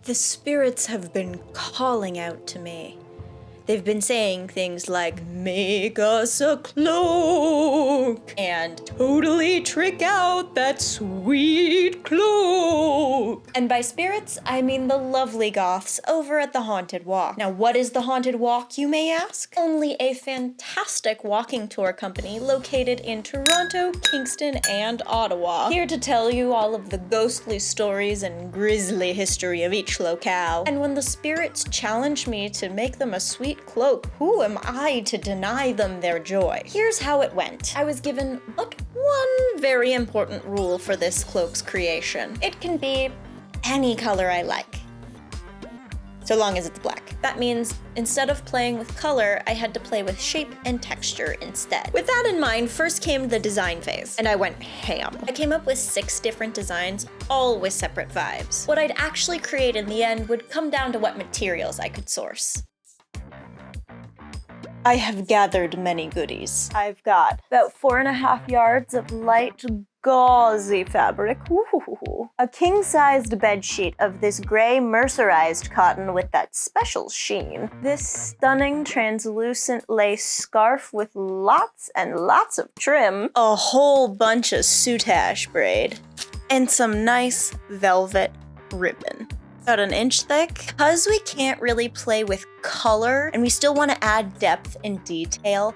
The spirits have been calling out to me. They've been saying things like, make us a cloak, and totally trick out that sweet cloak. And by spirits, I mean the lovely goths over at the Haunted Walk. Now, what is the Haunted Walk, you may ask? Only a fantastic walking tour company located in Toronto, Kingston, and Ottawa. Here to tell you all of the ghostly stories and grisly history of each locale. And when the spirits challenged me to make them a sweet cloak, who am I to deny them their joy? Here's how it went. I was given but one very important rule for this cloak's creation. It can be any color I like, so long as it's black. That means instead of playing with color, I had to play with shape and texture instead. With that in mind, first came the design phase, and I went ham. I came up with 6 different designs, all with separate vibes. What I'd actually create in the end would come down to what materials I could source. I have gathered many goodies. I've got about 4.5 yards of light gauzy fabric, a king-sized bedsheet of this gray mercerized cotton with that special sheen, this stunning translucent lace scarf with lots and lots of trim, a whole bunch of soutache braid, and some nice velvet ribbon. About 1 inch thick. Because we can't really play with color and we still want to add depth and detail,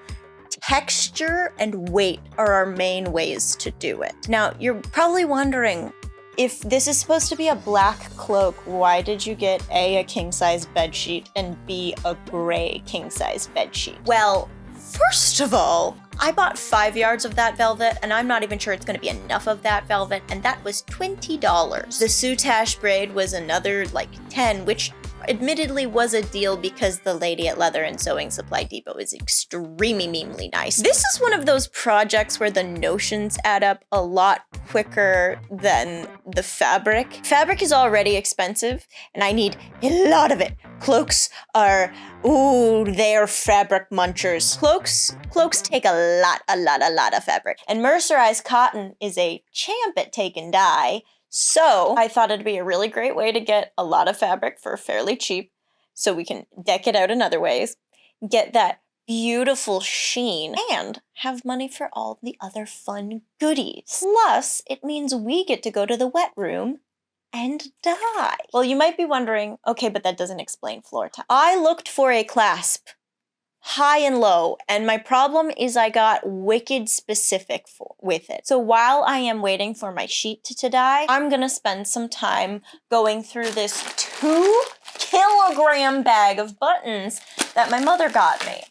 texture and weight are our main ways to do it. Now, you're probably wondering, if this is supposed to be a black cloak, why did you get A, a king-size bedsheet, and B, a gray king-size bedsheet? Well, first of all, I bought 5 yards of that velvet, and I'm not even sure it's gonna be enough of that velvet, and that was $20. The soutache braid was another like 10, which admittedly was a deal because the lady at Leather and Sewing Supply Depot is extremely memely nice. This is one of those projects where the notions add up a lot quicker than the fabric. Fabric is already expensive, and I need a lot of it. Cloaks are, they're fabric munchers. Cloaks take a lot of fabric. And mercerized cotton is a champ at taking dye. So I thought it'd be a really great way to get a lot of fabric for fairly cheap, so we can deck it out in other ways, get that beautiful sheen, and have money for all the other fun goodies. Plus, it means we get to go to the wet room and dye. Well, you might be wondering, okay, but that doesn't explain floor time. I looked for a clasp, high and low, and my problem is I got wicked specific with it. So while I am waiting for my sheet to dye, I'm gonna spend some time going through this 2-kilogram bag of buttons that my mother got me.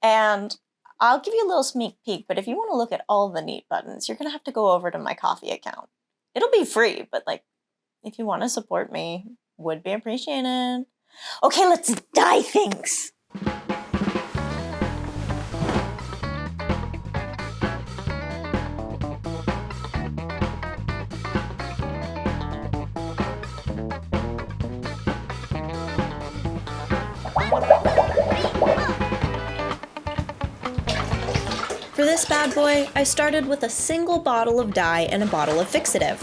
And I'll give you a little sneak peek, but if you want to look at all the neat buttons, you're gonna have to go over to my Ko-fi account. It'll be free, but like, if you want to support me, would be appreciated. Okay, let's dye things. For this bad boy, I started with a single bottle of dye and a bottle of fixative.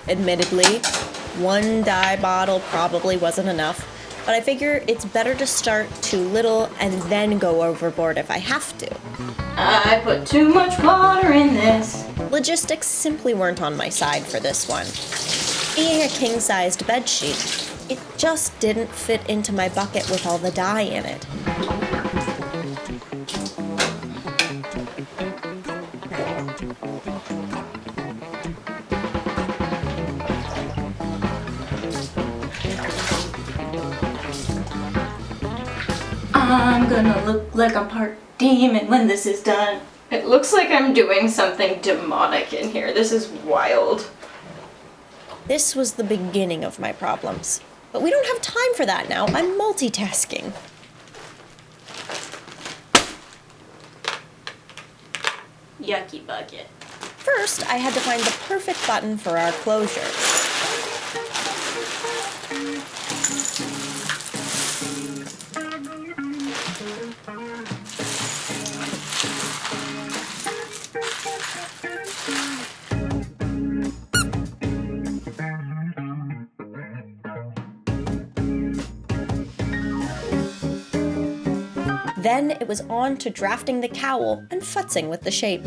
Admittedly, 1 dye bottle probably wasn't enough, but I figure it's better to start too little and then go overboard if I have to. I put too much water in this. Logistics simply weren't on my side for this one. Being a king-sized bedsheet, it just didn't fit into my bucket with all the dye in it. I'm gonna look like a part demon when this is done. It looks like I'm doing something demonic in here. This is wild. This was the beginning of my problems. But we don't have time for that now. I'm multitasking. Yucky bucket. First, I had to find the perfect button for our closure. Then it was on to drafting the cowl and futzing with the shape.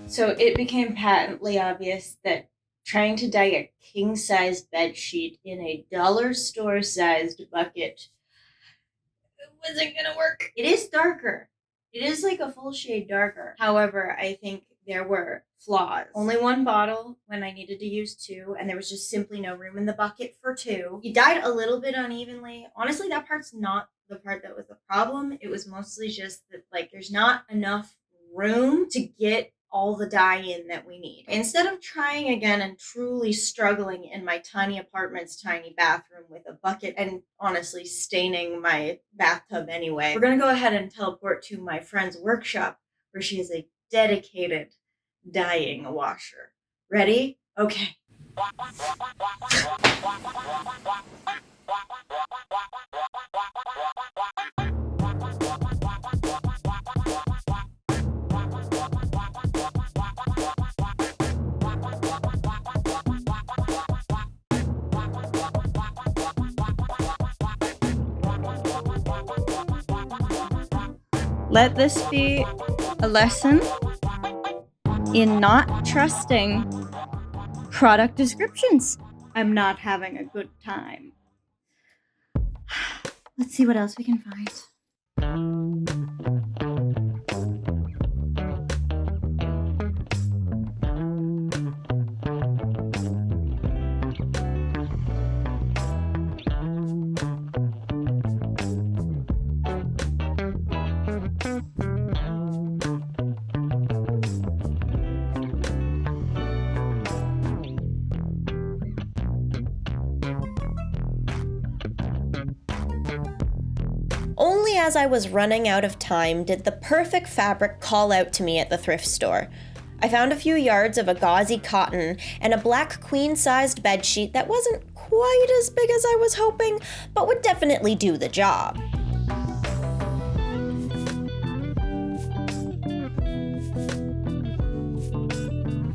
So it became patently obvious that trying to dye a king-sized bedsheet in a dollar store-sized bucket wasn't gonna work. It is darker. It is like a full shade darker. However, I think there were flaws. Only one bottle when I needed to use two, and there was just simply no room in the bucket for two. He dyed a little bit unevenly. Honestly, that part's not the part that was the problem. It was mostly just that, like, there's not enough room to get all the dye in that we need. Instead of trying again and truly struggling in my tiny apartment's tiny bathroom with a bucket and honestly staining my bathtub anyway, we're gonna go ahead and teleport to my friend's workshop where she is a dedicated dyeing washer. Ready? Okay. Let this be a lesson in not trusting product descriptions. I'm not having a good time. Let's see what else we can find. Only as I was running out of time did the perfect fabric call out to me at the thrift store. I found a few yards of a gauzy cotton and a black queen-sized bedsheet that wasn't quite as big as I was hoping, but would definitely do the job.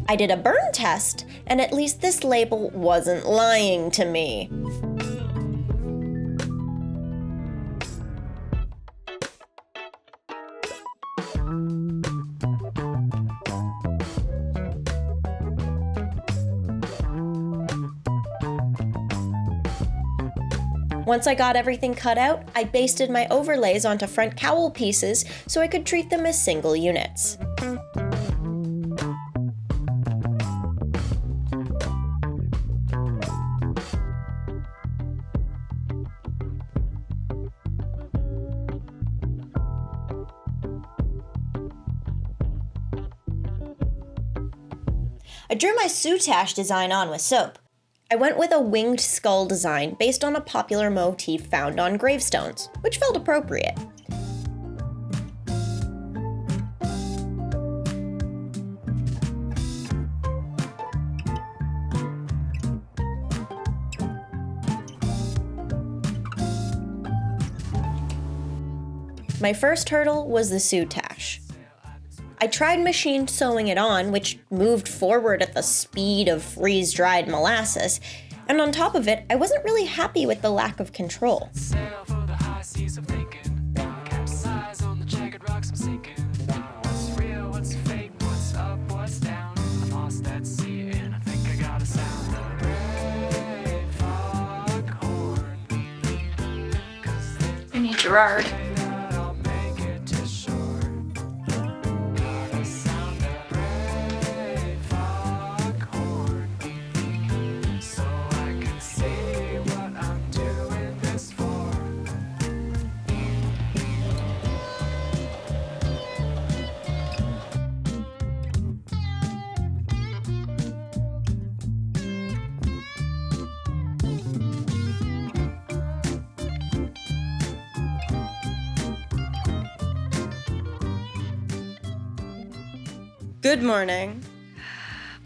I did a burn test, and at least this label wasn't lying to me. Once I got everything cut out, I basted my overlays onto front cowl pieces so I could treat them as single units. I drew my soutache design on with soap. I went with a winged skull design based on a popular motif found on gravestones, which felt appropriate. My first hurdle was the soutache. I tried machine sewing it on, which moved forward at the speed of freeze-dried molasses, and on top of it, I wasn't really happy with the lack of control. I need Gerard. Good morning.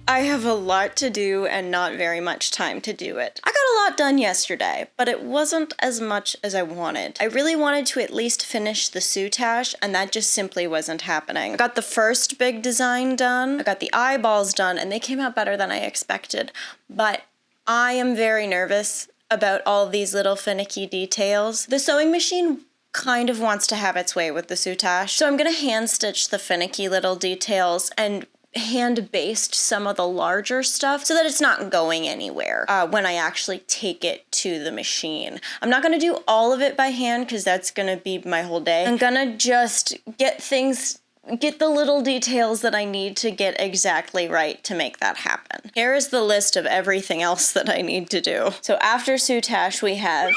I have a lot to do and not very much time to do it. I got a lot done yesterday, but it wasn't as much as I wanted. I really wanted to at least finish the soutache, and that just simply wasn't happening. I got the first big design done, I got the eyeballs done, and they came out better than I expected. But I am very nervous about all these little finicky details. The sewing machine kind of wants to have its way with the soutache, so I'm gonna hand stitch the finicky little details and hand baste some of the larger stuff so that it's not going anywhere when I actually take it to the machine. I'm not gonna do all of it by hand because that's gonna be my whole day. I'm gonna just get the little details that I need to get exactly right to make that happen. Here is the list of everything else that I need to do. So after soutache we have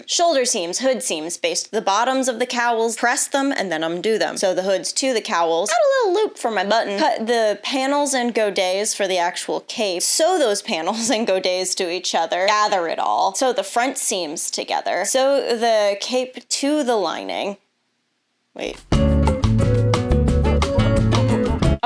shoulder seams, hood seams, baste the bottoms of the cowls, press them, and then undo them. Sew the hoods to the cowls, add a little loop for my button, cut the panels and godets for the actual cape, sew those panels and godets to each other, gather it all, sew the front seams together, sew the cape to the lining. Wait.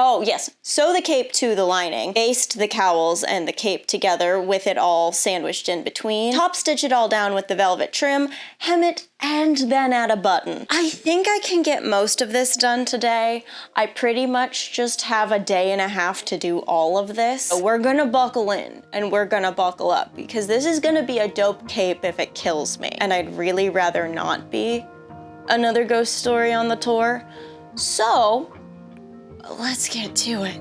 Oh, yes. Sew the cape to the lining, baste the cowls and the cape together with it all sandwiched in between, top stitch it all down with the velvet trim, hem it, and then add a button. I think I can get most of this done today. I pretty much just have a day and a half to do all of this. So we're gonna buckle in and we're gonna buckle up because this is gonna be a dope cape if it kills me. And I'd really rather not be another ghost story on the tour. So, let's get to it.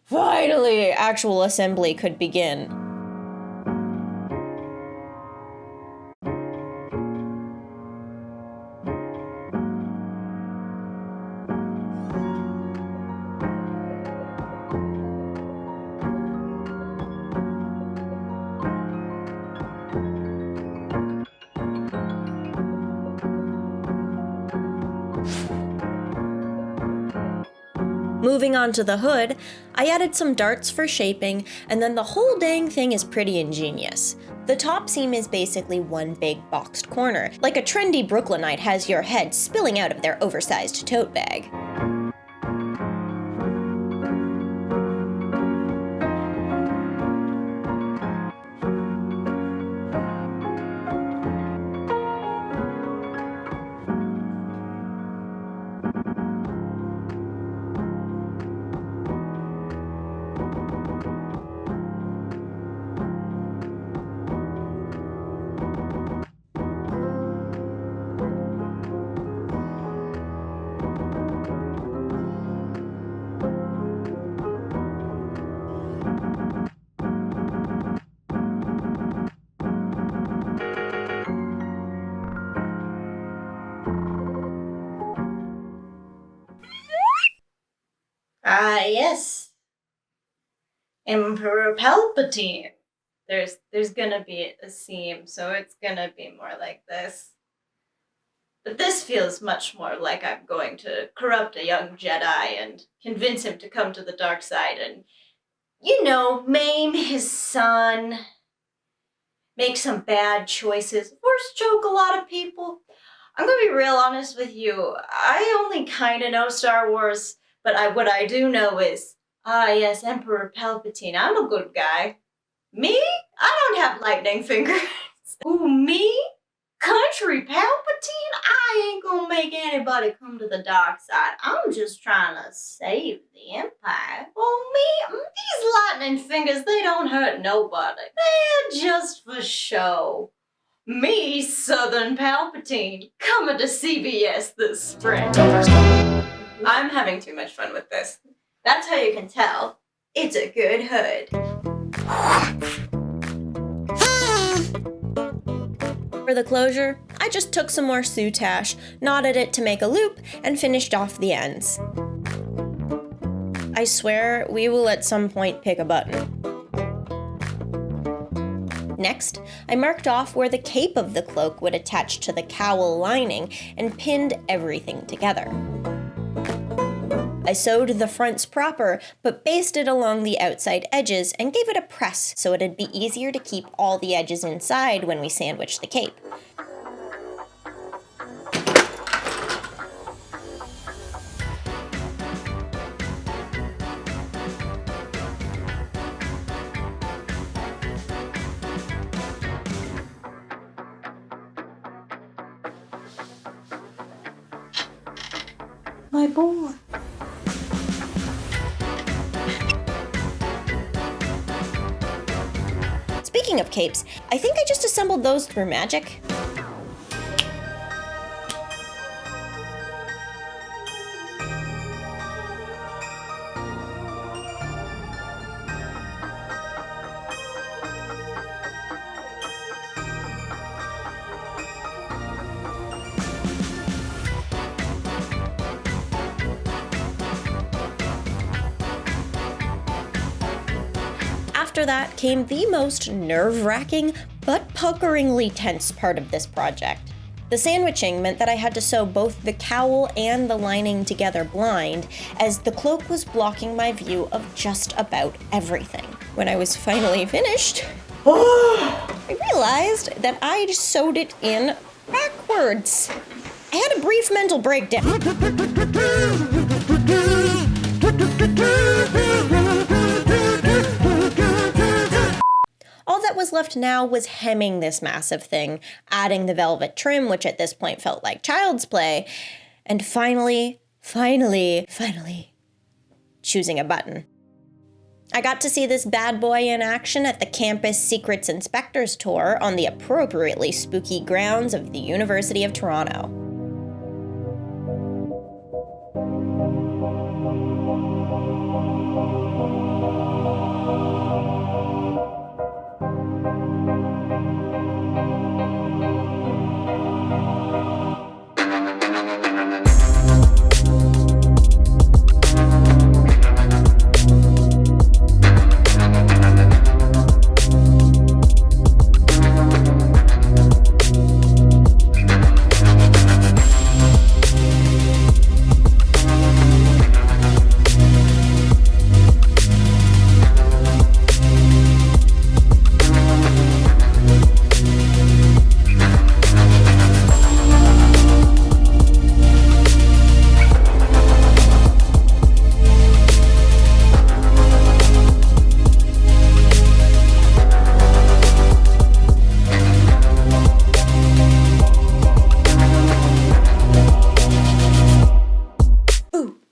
Finally, actual assembly could begin. Moving on to the hood, I added some darts for shaping, and then the whole dang thing is pretty ingenious. The top seam is basically one big boxed corner, like a trendy Brooklynite has your head spilling out of their oversized tote bag. Ah, yes. Emperor Palpatine. There's gonna be a seam, so it's gonna be more like this. But this feels much more like I'm going to corrupt a young Jedi and convince him to come to the dark side and, maim his son, make some bad choices, force choke a lot of people. I'm gonna be real honest with you. I only kind of know Star Wars, but what I do know is, yes, Emperor Palpatine. I'm a good guy. Me? I don't have lightning fingers. Ooh, me? Country Palpatine? I ain't gonna make anybody come to the dark side. I'm just trying to save the Empire. Oh, me? These lightning fingers, they don't hurt nobody. They're just for show. Me, Southern Palpatine, coming to CBS this spring. I'm having too much fun with this. That's how you can tell it's a good hood. For the closure, I just took some more soutache, knotted it to make a loop, and finished off the ends. I swear we will at some point pick a button. Next, I marked off where the cape of the cloak would attach to the cowl lining and pinned everything together. I sewed the fronts proper, but basted along the outside edges and gave it a press so it'd be easier to keep all the edges inside when we sandwiched the cape. My boy. Speaking of capes, I think I just assembled those through magic. After that came the most nerve-wracking but puckeringly tense part of this project. The sandwiching meant that I had to sew both the cowl and the lining together blind, as the cloak was blocking my view of just about everything. When I was finally finished, I realized that I'd sewed it in backwards. I had a brief mental breakdown. All that was left now was hemming this massive thing, adding the velvet trim, which at this point felt like child's play, and finally, choosing a button. I got to see this bad boy in action at the Campus Secrets Inspectors Tour on the appropriately spooky grounds of the University of Toronto.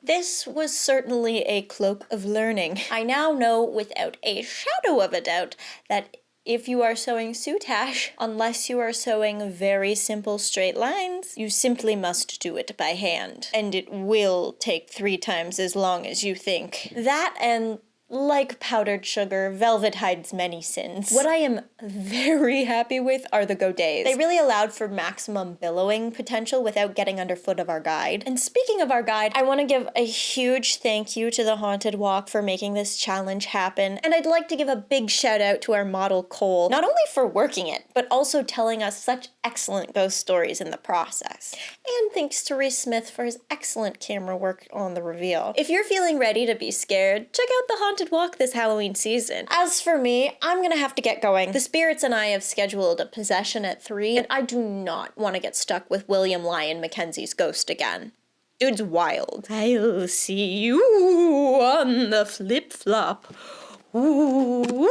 This was certainly a cloak of learning. I now know without a shadow of a doubt that if you are sewing soutache, unless you are sewing very simple straight lines, you simply must do it by hand. And it will take 3 times as long as you think. That and like powdered sugar, velvet hides many sins. What I am very happy with are the godets. They really allowed for maximum billowing potential without getting underfoot of our guide. And speaking of our guide, I want to give a huge thank you to the Haunted Walk for making this challenge happen. And I'd like to give a big shout out to our model Cole, not only for working it, but also telling us such excellent ghost stories in the process. And thanks to Rhys Smith for his excellent camera work on the reveal. If you're feeling ready to be scared, check out the Haunted Walk this Halloween season. As for me, I'm gonna have to get going. The spirits and I have scheduled a possession at 3, and I do not want to get stuck with William Lyon Mackenzie's ghost again. Dude's wild. I'll see you on the flip-flop. Ooh.